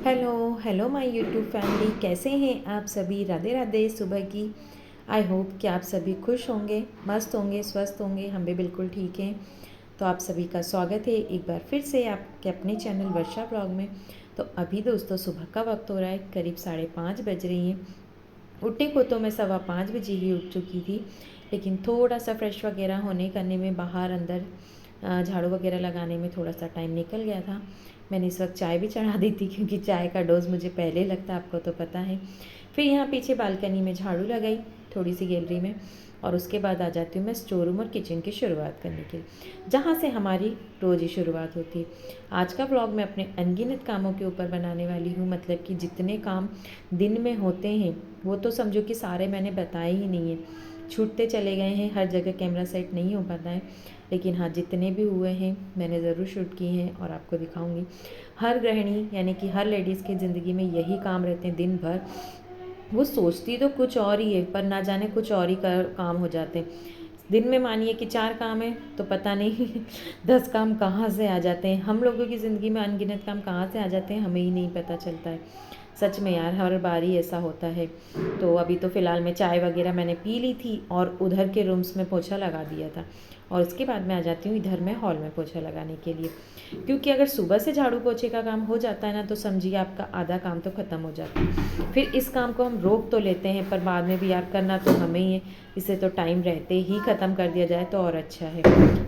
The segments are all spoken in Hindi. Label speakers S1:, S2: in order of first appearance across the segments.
S1: Hello hello my YouTube family, कैसे हैं आप सभी। राधे राधे सुबह की। आई होप कि आप सभी खुश होंगे, मस्त होंगे, स्वस्थ होंगे। हम भी बिल्कुल ठीक हैं। तो आप सभी का स्वागत है एक बार फिर से आपके अपने चैनल वर्षा ब्लॉग में। तो अभी दोस्तों सुबह का वक्त हो रहा है, करीब 5:30 बज रही हैं। उठने को तो मैं 5:15 बजे ही उठ चुकी थी, लेकिन थोड़ा सा फ्रेश वगैरह होने करने में, बाहर अंदर झाड़ू वगैरह लगाने में थोड़ा सा टाइम निकल गया था। मैंने इस वक्त चाय भी चढ़ा दी थी, क्योंकि चाय का डोज़ मुझे पहले लगता है, आपको तो पता है। फिर यहाँ पीछे बालकनी में झाड़ू लगाई, थोड़ी सी गैलरी में, और उसके बाद आ जाती हूँ मैं स्टोर रूम और किचन की शुरुआत करने के लिए, जहाँ से हमारी रोज़ ही शुरुआत होती है। आज का ब्लॉग मैं अपने अनगिनत कामों के ऊपर बनाने वाली हूँ। मतलब कि जितने काम दिन में होते हैं वो तो समझो कि सारे मैंने बताए ही नहीं है, छूटते चले गए हैं, हर जगह कैमरा सेट नहीं हो पाता है। लेकिन हाँ, जितने भी हुए हैं मैंने ज़रूर शूट किए हैं और आपको दिखाऊंगी। हर गृहिणी यानी कि हर लेडीज़ की ज़िंदगी में यही काम रहते हैं दिन भर। वो सोचती तो कुछ और ही है, पर ना जाने कुछ और ही काम हो जाते हैं। दिन में मानिए कि 4 काम है तो पता नहीं 10 काम कहाँ से आ जाते हैं। हम लोगों की ज़िंदगी में अनगिनत काम कहाँ से आ जाते हैं, हमें ही नहीं पता चलता है। सच में यार, हर बार ही ऐसा होता है। तो अभी तो फ़िलहाल मैं चाय वगैरह मैंने पी ली थी और उधर के रूम्स में पोछा लगा दिया था, और उसके बाद मैं आ जाती हूँ इधर में हॉल में पोछा लगाने के लिए। क्योंकि अगर सुबह से झाड़ू पोछे का काम हो जाता है ना, तो समझिए आपका आधा काम तो ख़त्म हो जाता है। फिर इस काम को हम रोक तो लेते हैं, पर बाद में भी यार करना तो हमें ही है। इसे तो टाइम रहते ही ख़त्म कर दिया जाए तो और अच्छा है।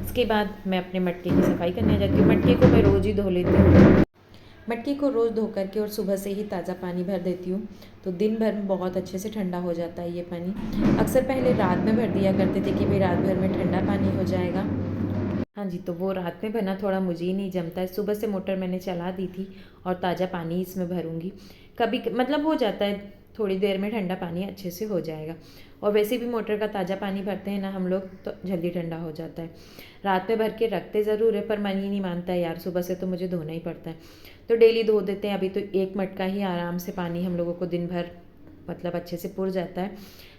S1: इसके बाद मैं अपने मटके की सफाई करने जाती हूँ। मटके को मैं रोज़ ही धो लेती हूँ। मटके को रोज़ धो करके और सुबह से ही ताज़ा पानी भर देती हूँ, तो दिन भर में बहुत अच्छे से ठंडा हो जाता है ये पानी। अक्सर पहले रात में भर दिया करते थे कि भाई रात भर में ठंडा पानी हो जाएगा। हाँ जी, तो वो रात में भरना थोड़ा मुझे ही नहीं जमता है। सुबह से मोटर मैंने चला दी थी और ताज़ा पानी इसमें भरूँगी। कभी मतलब हो जाता है, थोड़ी देर में ठंडा पानी अच्छे से हो जाएगा। और वैसे भी मोटर का ताज़ा पानी भरते हैं ना हम लोग, तो जल्दी ठंडा हो जाता है। रात में भर के रखते ज़रूर है, पर मन ही नहीं मानता है यार, सुबह से तो मुझे धोना ही पड़ता है। तो डेली धो देते हैं। अभी तो एक मटका ही आराम से पानी हम लोगों को दिन भर मतलब अच्छे से पुर जाता है।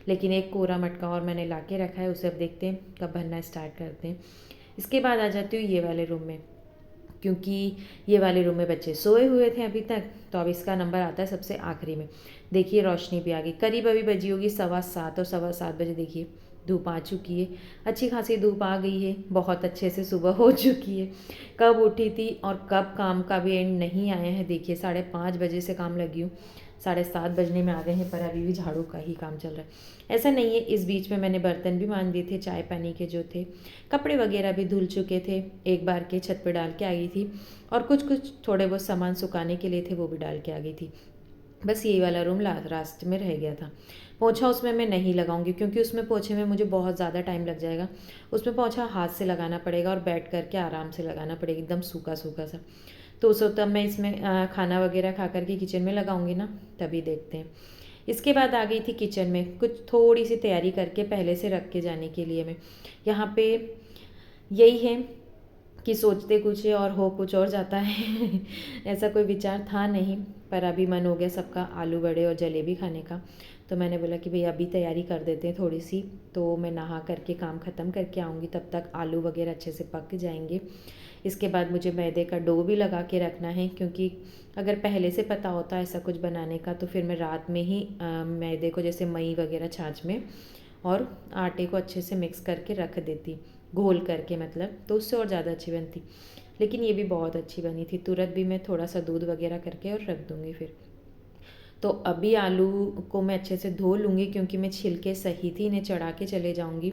S1: लेकिन एक कोरा मटका और मैंने ला के रखा है, उसे अब देखते हैं कब भरना स्टार्ट करते हैं। इसके बाद आ जाती हूँ ये वाले रूम में, क्योंकि ये वाले रूम में बच्चे सोए हुए थे अभी तक, तो अब इसका नंबर आता है सबसे आखिरी में। देखिए रोशनी भी आ गई, करीब अभी बजी होगी 7:15, और 7:15 देखिए धूप आ चुकी है। अच्छी खासी धूप आ गई है, बहुत अच्छे से सुबह हो चुकी है। कब उठी थी और कब काम का भी एंड नहीं आया है। देखिए 5:30 बजे से काम लगी हूँ, 7:30 बजने में आ गए हैं, पर अभी भी झाड़ू का ही काम चल रहा है। ऐसा नहीं है, इस बीच में मैंने बर्तन भी मान दिए थे, चाय पानी के जो थे, कपड़े वगैरह भी धुल चुके थे, एक बार के छत पे डाल के आ गई थी। और कुछ कुछ थोड़े बहुत सामान सुखाने के लिए थे, वो भी डाल के आ गई थी। बस यही वाला रूम रास्ते में रह गया था। पोछा उसमें मैं नहीं लगाऊंगी, क्योंकि उसमें पोछे में मुझे बहुत ज़्यादा टाइम लग जाएगा। उसमें पोछा हाथ से लगाना पड़ेगा और बैठ करके आराम से लगाना पड़ेगा, एकदम सूखा सूखा सा। तो उस तब मैं इसमें खाना वगैरह खा करके किचन में लगाऊंगी ना, तभी देखते हैं। इसके बाद आ गई थी किचन में, कुछ थोड़ी सी तैयारी करके पहले से रख के जाने के लिए। मैं यहाँ पे यही है कि सोचते कुछ है और हो कुछ और जाता है ऐसा कोई विचार था नहीं, पर अभी मन हो गया सबका आलू बड़े और जलेबी खाने का। तो मैंने बोला कि भाई अभी तैयारी कर देते हैं थोड़ी सी, तो मैं नहा करके काम ख़त्म करके आऊँगी, तब तक आलू वगैरह अच्छे से पक जाएंगे। इसके बाद मुझे मैदे का डो भी लगा के रखना है, क्योंकि अगर पहले से पता होता ऐसा कुछ बनाने का, तो फिर मैं रात में ही मैदे को जैसे मई वगैरह छाछ में और आटे को अच्छे से मिक्स करके रख देती, घोल करके मतलब, तो उससे और ज़्यादा अच्छी बनती। लेकिन ये भी बहुत अच्छी बनी थी। तुरंत भी मैं थोड़ा सा दूध वगैरह करके और रख दूँगी फिर। तो अभी आलू को मैं अच्छे से धो लूँगी, क्योंकि मैं छिलके सही थी, इन्हें चढ़ा के चले जाऊँगी।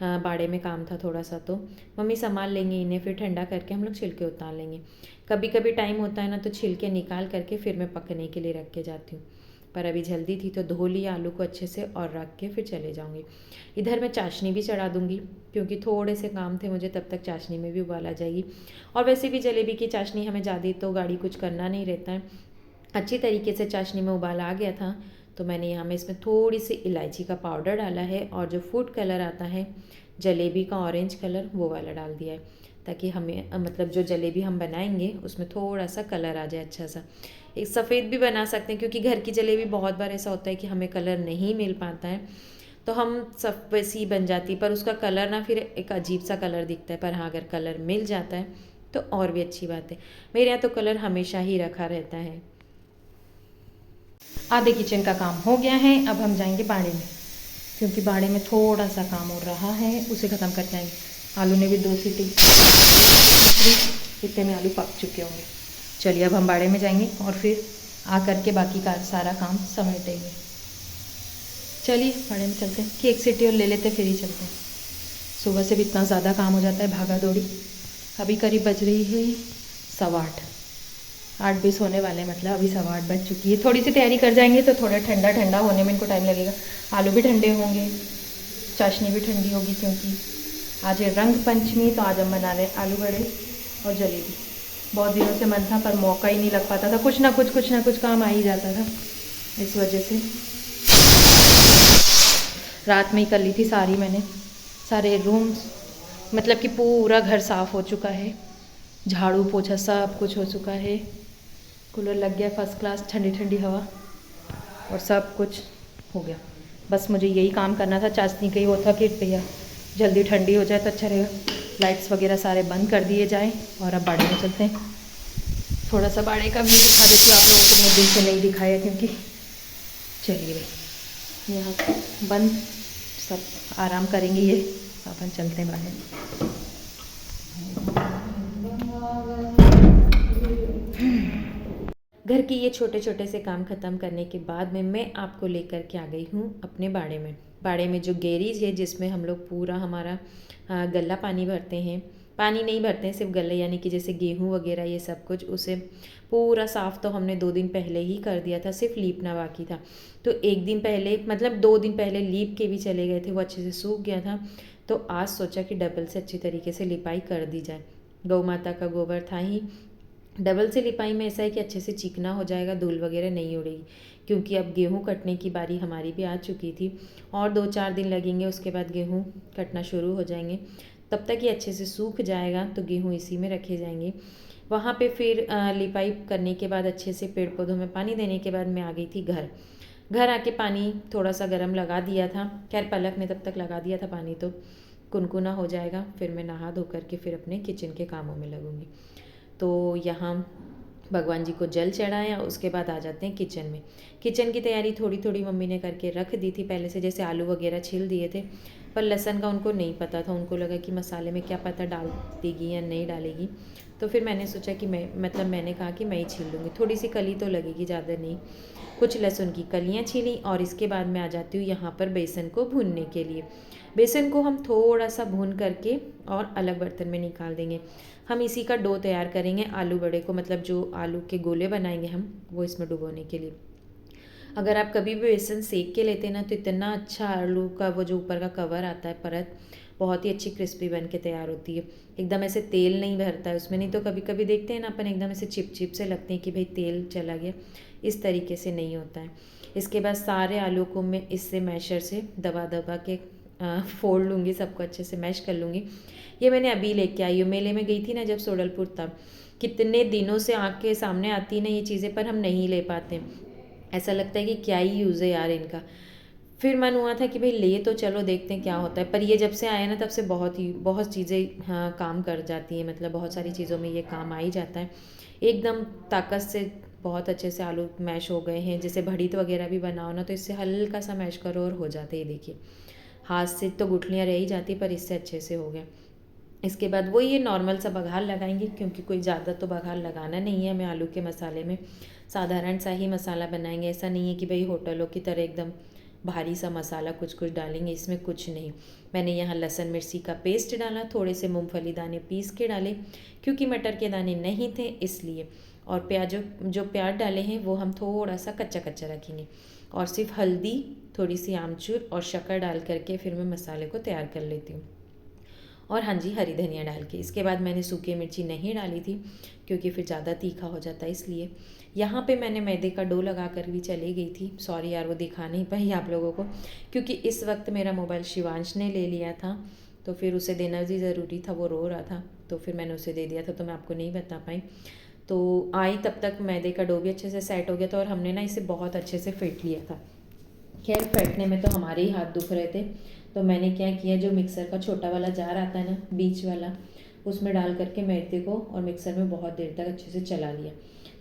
S1: बाड़े में काम था थोड़ा सा, तो मम्मी संभाल लेंगे इन्हें, फिर ठंडा करके हम लोग छिलके उतार लेंगे। कभी कभी टाइम होता है ना, तो छिलके निकाल करके फिर मैं पकने के लिए रख के जाती हूँ। पर अभी जल्दी थी तो धो लिया आलू को अच्छे से और रख के फिर चले जाऊँगी। इधर मैं चाशनी भी चढ़ा दूँगी, क्योंकि थोड़े से काम थे मुझे, तब तक चाशनी में भी उबाल आ जाएगी। और वैसे भी जलेबी की चाशनी हमें ज़्यादा तो गाढ़ी कुछ करना नहीं रहता है। अच्छी तरीके से चाशनी में उबाल आ गया था, तो मैंने यहाँ में इसमें थोड़ी सी इलायची का पाउडर डाला है, और जो फूड कलर आता है जलेबी का ऑरेंज कलर, वो वाला डाल दिया है, ताकि हमें मतलब जो जलेबी हम बनाएंगे उसमें थोड़ा सा कलर आ जाए अच्छा सा। एक सफ़ेद भी बना सकते हैं, क्योंकि घर की जलेबी बहुत बार ऐसा होता है कि हमें कलर नहीं मिल पाता है, तो हम सब वैसी बन जाती, पर उसका कलर ना फिर एक अजीब सा कलर दिखता है। पर हाँ, अगर कलर मिल जाता है तो और भी अच्छी बात है। मेरे यहाँ तो कलर हमेशा ही रखा रहता है। आधे किचन का काम हो गया है। अब हम जाएंगे बाड़े में, क्योंकि बाड़े में थोड़ा सा काम हो रहा है, उसे ख़त्म करके आएंगे। आलू ने भी 2 सीटी, इतने में आलू पक चुके होंगे। चलिए अब हम बाड़े में जाएंगे और फिर आ करके बाकी का सारा काम समेटेंगे। चलिए बाड़े में चलते हैं कि 1 सीटी और ले लेते फिर ही चलते हैं। सुबह से भी इतना ज़्यादा काम हो जाता है, भागा दौड़ी। अभी करीब बज रही है 8:15, 8:20 होने वाले हैं, मतलब अभी 8:15 बज चुकी है। थोड़ी सी तैयारी कर जाएंगे तो थोड़ा ठंडा ठंडा होने में इनको टाइम लगेगा। आलू भी ठंडे होंगे, चाशनी भी ठंडी होगी, क्योंकि आज है रंग पंचमी। तो आज हम बना रहे हैं आलू बड़े और जलेबी। बहुत दिनों से मन था पर मौका ही नहीं लग पाता था, कुछ ना कुछ काम आ ही जाता था, इस वजह से रात में ही कर ली थी सारी मैंने। सारे रूम्स, मतलब कि पूरा घर साफ़ हो चुका है, झाड़ू पोछा सब कुछ हो चुका है, कूलर लग गया फर्स्ट क्लास, ठंडी ठंडी हवा और सब कुछ हो गया। बस मुझे यही काम करना था। चाशनी का ही वो था कि भैया जल्दी ठंडी हो जाए तो अच्छा रहेगा। लाइट्स वगैरह सारे बंद कर दिए जाएं और अब बाड़े में चलते हैं। थोड़ा सा बाड़े का व्यू दिखा देती हूँ आप लोगों को, मैं दिन से नहीं दिखाया क्योंकि चलिए भाई यहाँ बंद, सब आराम करेंगे। ये अपन चलते हैं बाहर। घर के ये छोटे छोटे से काम ख़त्म करने के बाद में मैं आपको लेकर के आ गई हूँ अपने बाड़े में। बाड़े में जो गैरेज है जिसमें हम लोग पूरा हमारा गल्ला पानी भरते हैं, पानी नहीं भरते हैं सिर्फ गल्ला, यानी कि जैसे गेहूँ वगैरह ये सब कुछ, उसे पूरा साफ़ तो हमने 2 दिन पहले ही कर दिया था, सिर्फ लीपना बाकी था। तो 1 दिन पहले, मतलब 2 दिन पहले लीप के भी चले गए थे, वो अच्छे से सूख गया था। तो आज सोचा कि डबल से अच्छी तरीके से लिपाई कर दी जाए। गौ माता का गोबर था ही, डबल से लिपाई में ऐसा है कि अच्छे से चिकना हो जाएगा, धूल वगैरह नहीं उड़ेगी। क्योंकि अब गेहूँ कटने की बारी हमारी भी आ चुकी थी और 2-4 दिन लगेंगे, उसके बाद गेहूँ कटना शुरू हो जाएंगे। तब तक ये अच्छे से सूख जाएगा तो गेहूँ इसी में रखे जाएंगे। वहाँ पे फिर लिपाई करने के बाद अच्छे से पेड़ पौधों में पानी देने के बाद मैं आ गई थी घर आके पानी थोड़ा सा गर्म लगा दिया था। खैर पलक ने तब तक लगा दिया था पानी, तो कुनकुना हो जाएगा। फिर मैं नहा धो करके फिर अपने किचन के कामों में लगूंगी। तो यहाँ भगवान जी को जल चढ़ाया, उसके बाद आ जाते हैं किचन में। किचन की तैयारी थोड़ी थोड़ी मम्मी ने करके रख दी थी पहले से, जैसे आलू वगैरह छील दिए थे, पर लहसुन का उनको नहीं पता था। उनको लगा कि मसाले में क्या पता डाल देगी या नहीं डालेगी, तो फिर मैंने सोचा कि मैंने कहा कि मैं ही छील लूँगी। थोड़ी सी कली तो लगेगी, ज़्यादा नहीं। कुछ लहसुन की कलियाँ छीली और इसके बाद मैं आ जाती हूँ यहाँ पर बेसन को भूनने के लिए। बेसन को हम थोड़ा सा भून करके और अलग बर्तन में निकाल देंगे। हम इसी का डो तैयार करेंगे आलू बड़े को, मतलब जो आलू के गोले बनाएंगे हम, वो इसमें डुबोने के लिए। अगर आप कभी भी बेसन सेक के लेते हैं ना तो इतना अच्छा आलू का वो जो ऊपर का कवर आता है परत, बहुत ही अच्छी क्रिस्पी बन के तैयार होती है। एकदम ऐसे तेल नहीं भरता है उसमें, नहीं तो कभी कभी देखते हैं ना अपन एकदम ऐसे चिप चिप से लगते हैं कि भाई तेल चला गया, इस तरीके से नहीं होता है। इसके बाद सारे आलू को मैं इससे मैशर से दबा दबा के फोड़ लूँगी, सबको अच्छे से मैश कर लूँगी। ये मैंने अभी लेके आई हूँ, मेले में गई थी ना जब सोडलपुर, तब। कितने दिनों से आँख के सामने आती ना ये चीज़ें, पर हम नहीं ले पाते। ऐसा लगता है कि क्या ही यूज़ है यार इनका। फिर मन हुआ था कि भाई ले तो चलो, देखते हैं क्या होता है। पर ये जब से आया ना तब से बहुत चीज़ें हाँ काम कर जाती हैं, मतलब बहुत सारी चीज़ों में ये काम आ ही जाता है। एकदम ताकत से बहुत अच्छे से आलू मैश हो गए हैं। जैसे भड़ीत वगैरह भी बनाओ ना तो इससे हल्का सा मैश करो और हो जाते हैं। देखिए हाथ से तो गुठलियाँ रह ही जाती, पर इससे अच्छे से हो गया। इसके बाद वो ये नॉर्मल सा बघार लगाएंगे, क्योंकि कोई ज़्यादा तो बघार लगाना नहीं है हमें आलू के मसाले में। साधारण सा ही मसाला बनाएंगे, ऐसा नहीं है कि भाई होटलों की तरह एकदम भारी सा मसाला कुछ डालेंगे, इसमें कुछ नहीं। मैंने यहाँ लहसुन मिर्ची का पेस्ट डाला, थोड़े से मूंगफली दाने पीस के डाले, क्योंकि मटर के दाने नहीं थे इसलिए। और प्याज, जो प्याज डाले हैं वो हम थोड़ा सा कच्चा कच्चा रखेंगे। और सिर्फ हल्दी, थोड़ी सी आमचूर और शक्कर डाल करके फिर मैं मसाले को तैयार कर लेती हूँ। और हाँ जी, हरी धनिया डाल के। इसके बाद मैंने सूखी मिर्ची नहीं डाली थी क्योंकि फिर ज़्यादा तीखा हो जाता है, इसलिए। यहाँ पे मैंने मैदे का डो लगा कर भी चली गई थी। सॉरी यार, वो दिखा नहीं पाई आप लोगों को, क्योंकि इस वक्त मेरा मोबाइल शिवांश ने ले लिया था, तो फिर उसे देना भी ज़रूरी था। वो रो रहा था तो फिर मैंने उसे दे दिया था, तो मैं आपको नहीं बता पाई। तो आई तब तक मैदे का डो भी अच्छे से सेट हो गया था और हमने ना इसे बहुत अच्छे से फेंट लिया था। खैर फेंटने में तो हमारे ही हाथ दुख रहे थे, तो मैंने क्या किया, जो मिक्सर का छोटा वाला जार आता है ना, बीच वाला, उसमें डाल करके मैदे को और मिक्सर में बहुत देर तक अच्छे से चला लिया।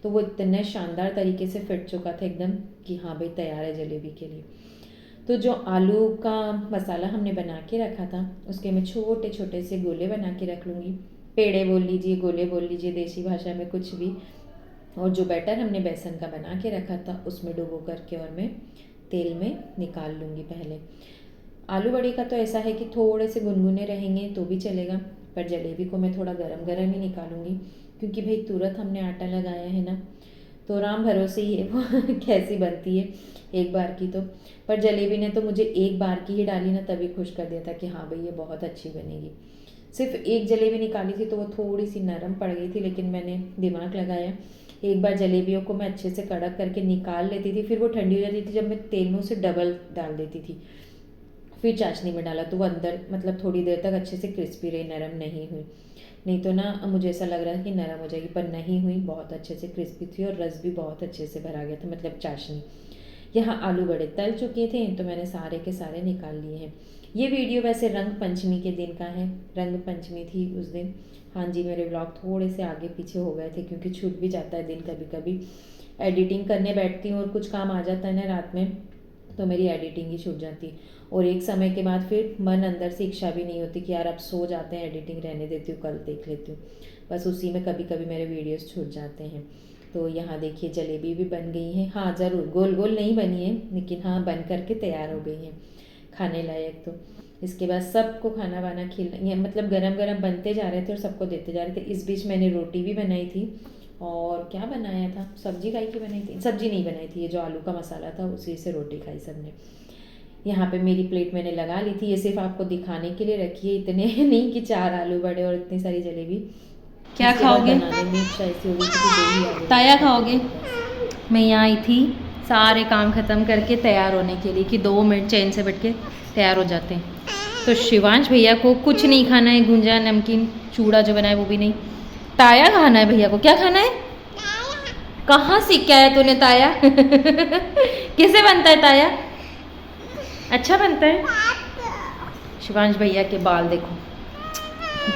S1: तो वो इतने शानदार तरीके से फिट चुका था एकदम कि हाँ भाई तैयार है जलेबी के लिए। तो जो आलू का मसाला हमने बना के रखा था उसके मैं छोटे छोटे से गोले बना के रख लूँगी। पेड़े बोल लीजिए, गोले बोल लीजिए, देसी भाषा में कुछ भी। और जो बैटर हमने बेसन का बना के रखा था उसमें डुबो करके और मैं तेल में निकाल लूँगी पहले। आलू बड़ी का तो ऐसा है कि थोड़े से गुनगुने रहेंगे तो भी चलेगा, पर जलेबी को मैं थोड़ा गरम गरम ही निकालूंगी क्योंकि भाई तुरंत हमने आटा लगाया है ना, तो राम भरोसे ही है वो कैसी बनती है एक बार की तो। पर जलेबी ने तो मुझे एक बार की ही डाली ना तभी खुश कर दिया था कि हाँ भाई ये बहुत अच्छी बनेगी। सिर्फ एक जलेबी निकाली थी तो वो थोड़ी सी नरम पड़ गई थी, लेकिन मैंने दिमाग लगाया। एक बार जलेबियों को मैं अच्छे से कड़क करके निकाल लेती थी, फिर वो ठंडी हो जाती थी जब मैं तेल में उसे डबल डाल देती थी, फिर चाशनी में डाला तो वो अंदर मतलब थोड़ी देर तक अच्छे से क्रिस्पी रही, नरम नहीं हुई। नहीं तो ना मुझे ऐसा लग रहा था कि नरम हो जाएगी, पर नहीं हुई, बहुत अच्छे से क्रिस्पी थी और रस भी बहुत अच्छे से भरा गया था, मतलब चाशनी। यहाँ आलू बड़े तल चुके थे तो मैंने सारे के सारे निकाल लिए हैं। ये वीडियो वैसे रंग पंचमी के दिन का है, रंग पंचमी थी उस दिन। हाँ जी, मेरे व्लॉग थोड़े से आगे पीछे हो गए थे क्योंकि छूट भी जाता है दिन कभी कभी। एडिटिंग करने बैठती हूँ और कुछ काम आ जाता है ना रात में, तो मेरी एडिटिंग ही छूट जाती। और एक समय के बाद फिर मन अंदर से इच्छा भी नहीं होती कि यार अब सो जाते हैं, एडिटिंग रहने देती हूँ, कल देख लेती हूँ। बस उसी में कभी कभी मेरे वीडियोस छूट जाते हैं। तो यहाँ देखिए जलेबी भी बन गई है। हाँ ज़रूर गोल गोल नहीं बनी है, लेकिन हाँ बन करके तैयार हो गई हैं खाने लायक। तो इसके बाद सबको खाना वाना खिला, मतलब गरम गरम बनते जा रहे थे और सबको देते जा रहे थे। इस बीच मैंने रोटी भी बनाई थी और क्या बनाया था, सब्जी खाई की बनाई थी, सब्जी नहीं बनाई थी, ये जो आलू का मसाला था उसी से रोटी खाई सबने। यहाँ पे मेरी प्लेट मैंने लगा ली थी, ये सिर्फ आपको दिखाने के लिए रखी है, इतने नहीं कि 4 आलू बड़े और इतनी सारी जलेबी।
S2: क्या खाओगे? ताया खाओगे? मैं यहाँ आई थी सारे काम ख़त्म करके तैयार होने के लिए कि 2 मिनट चैन से बैठ के तैयार हो जाते हैं। तो शिवांश भैया को कुछ नहीं खाना है, गुंजा नमकीन चूड़ा जो बना है वो भी नहीं। ताया खाना है भैया को। क्या खाना है? कहाँ सीख के आया तूने ताया? कैसे बनता है ताया? अच्छा बनता है। शिवांश भैया के बाल देखो,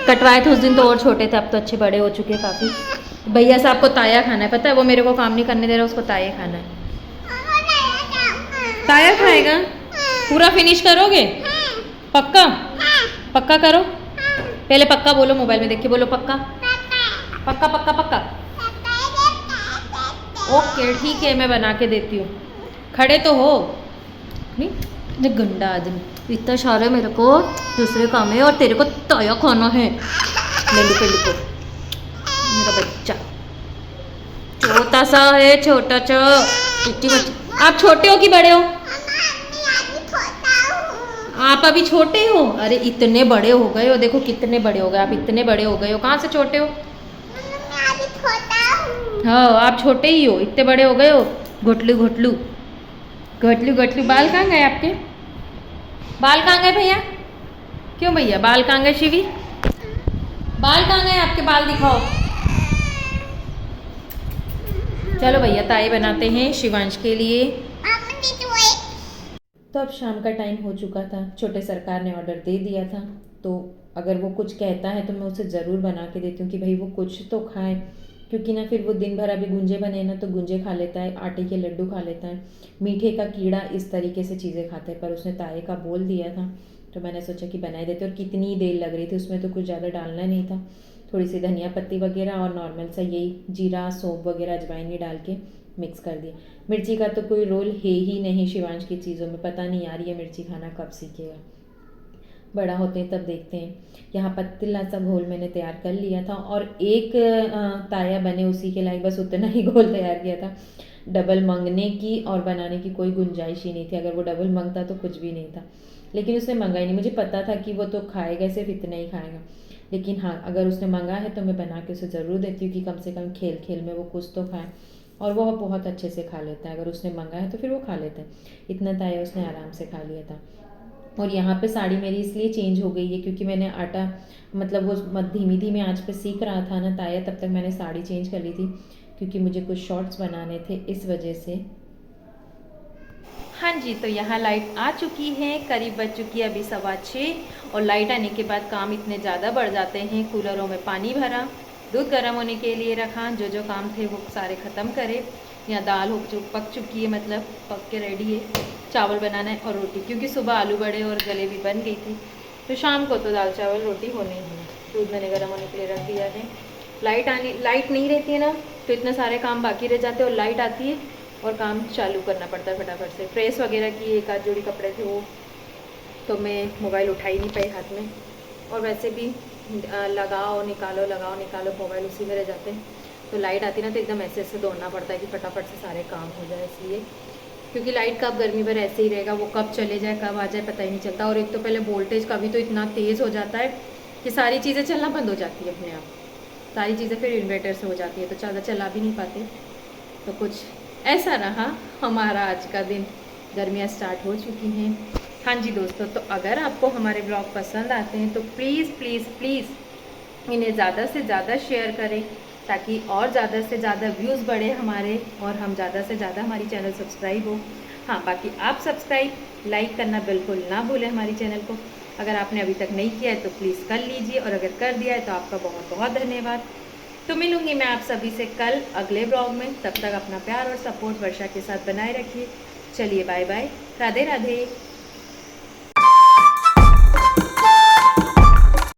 S2: कटवाए थे उस दिन तो और छोटे थे, अब तो अच्छे बड़े हो चुके हैं काफ़ी। भैया साहब को ताया खाना है, पता है वो मेरे को काम नहीं करने दे रहा, उसको ताया खाना है। ताया खाएगा? पूरा फिनिश करोगे? पक्का? पक्का करो, पहले पक्का बोलो, मोबाइल में देख के बोलो पक्का पक्का पक्का पक्का। ओके ठीक है, मैं बना के देती हूँ, खड़े तो हो। नहीं ये गंदा आदमी, इतना सारा मेरे को दूसरे काम है और तेरे को ताया खाना है। लेलू पेलू को मेरा बच्चा छोटा सा है, छोटा सा इतनी बच्चा। आप छोटे हो कि बड़े हो? आप अभी छोटे हो? अरे इतने बड़े हो गए हो, देखो कितने बड़े हो गए आप, इतने बड़े हो गए हो। कहाँ से छोटे हो? हाँ आप छोटे ही हो, इतने बड़े हो गए हो। घोटलू घोटलू घोटलू घोटलू। बाल कहाँ गए आपके? बाल कहाँ गए भैया? क्यों भैया बाल कहाँ गए? शिवी बाल कहाँ गए आपके? बाल दिखाओ। चलो भैया ताई बनाते हैं शिवांश के लिए। तो अब शाम का टाइम हो चुका था, छोटे सरकार ने ऑर्डर दे दिया था, तो अगर वो कुछ कहता है तो मैं उसे ज़रूर बना के देती हूँ कि भाई वो कुछ तो खाए, क्योंकि ना फिर वो दिन भर अभी गुंजे बने ना तो गुंजे खा लेता है, आटे के लड्डू खा लेता है, मीठे का कीड़ा इस तरीके से चीज़ें खाता है। पर उसने ताए का बोल दिया था तो मैंने सोचा कि बनाई देते। और कितनी देर लग रही थी, उसमें तो कुछ ज़्यादा डालना नहीं था, थोड़ी सी धनिया पत्ती वगैरह और नॉर्मल सा यही जीरा सौंफ वगैरह अजवाइन ही डाल के मिक्स कर दिया। मिर्ची का तो कोई रोल है ही नहीं शिवांश की चीज़ों में, पता नहीं यार ये मिर्ची खाना कब सीखेगा, बड़ा होते हैं तब देखते हैं। यहाँ पतला सा घोल मैंने तैयार कर लिया था और एक ताया बने उसी के लायक, बस उतना ही घोल तैयार किया था। डबल मंगने की और बनाने की कोई गुंजाइश ही नहीं थी, अगर वो डबल मंगता तो कुछ भी नहीं था, लेकिन उसने मंगा ही नहीं। मुझे पता था कि वो तो खाएगा, सिर्फ इतना ही खाएगा, लेकिन हाँ अगर उसने मंगा है तो मैं बना के उसे ज़रूर देती हूँ कि कम से कम खेल खेल में वो कुछ तो खाए, और वो बहुत अच्छे से खा लेता है। अगर उसने मंगा है तो फिर वो खा लेता है। इतना ताया उसने आराम से खा लिया था। और यहाँ पे साड़ी मेरी इसलिए चेंज हो गई है क्योंकि मैंने आटा मतलब वो धीमी धीमी आंच पे सीख रहा था ना ताया, तब तक मैंने साड़ी चेंज कर ली थी क्योंकि मुझे कुछ शॉर्ट्स बनाने थे, इस वजह से।
S1: हाँ जी, तो यहाँ लाइट आ चुकी है, करीब बज चुकी है अभी 6:15 और लाइट आने के बाद काम इतने ज़्यादा बढ़ जाते हैं। कूलरों में पानी भरा, दूध गर्म होने के लिए रखा, जो जो काम थे वो सारे ख़त्म करे। यहाँ दाल पक चुकी है, मतलब पक के रेडी है। चावल बनाना है और रोटी, क्योंकि सुबह आलू बड़े और जलेबी बन गई थी, तो शाम को तो दाल चावल रोटी होनी ही है। दूध मैंने गर्म होने के लिए रख दिया है। लाइट नहीं रहती है ना, तो इतने सारे काम बाकी रह जाते हैं, और लाइट आती है और काम चालू करना पड़ता है फटाफट से। प्रेस वगैरह की एक आध जोड़ी कपड़े थे वो, तो मैं मोबाइल उठा ही नहीं पाई हाथ में, और वैसे भी लगाओ निकालो मोबाइल उसी में रह जाते हैं। तो लाइट आती ना तो एकदम ऐसे दौड़ना पड़ता है कि फटाफट से सारे काम हो जाए, इसलिए। क्योंकि लाइट कब गर्मी भर ऐसे ही रहेगा, वो कब चले जाए कब आ जाए पता ही नहीं चलता। और एक तो पहले वोल्टेज का भी तो इतना तेज़ हो जाता है कि सारी चीज़ें चलना बंद हो जाती है अपने आप। सारी चीज़ें फिर इन्वर्टर से हो जाती है, तो ज़्यादा चला भी नहीं पाते। तो कुछ ऐसा रहा हमारा आज का दिन। गर्मियाँ स्टार्ट हो चुकी हैं। हाँ जी दोस्तों, तो अगर आपको हमारे ब्लॉग पसंद आते हैं तो प्लीज़ प्लीज़ प्लीज़ इन्हें ज़्यादा से ज़्यादा शेयर करें, ताकि और ज़्यादा से ज़्यादा व्यूज़ बढ़े हमारे, और हम ज़्यादा से ज़्यादा हमारी चैनल सब्सक्राइब हो। हाँ, बाकी आप सब्सक्राइब लाइक करना बिल्कुल ना भूलें हमारी चैनल को। अगर आपने अभी तक नहीं किया है तो प्लीज़ कर लीजिए, और अगर कर दिया है तो आपका बहुत बहुत धन्यवाद। तो मिलूंगी मैं आप सभी से कल अगले ब्लॉग में। तब तक अपना प्यार और सपोर्ट वर्षा के साथ बनाए रखिए। चलिए बाय बाय, राधे राधे।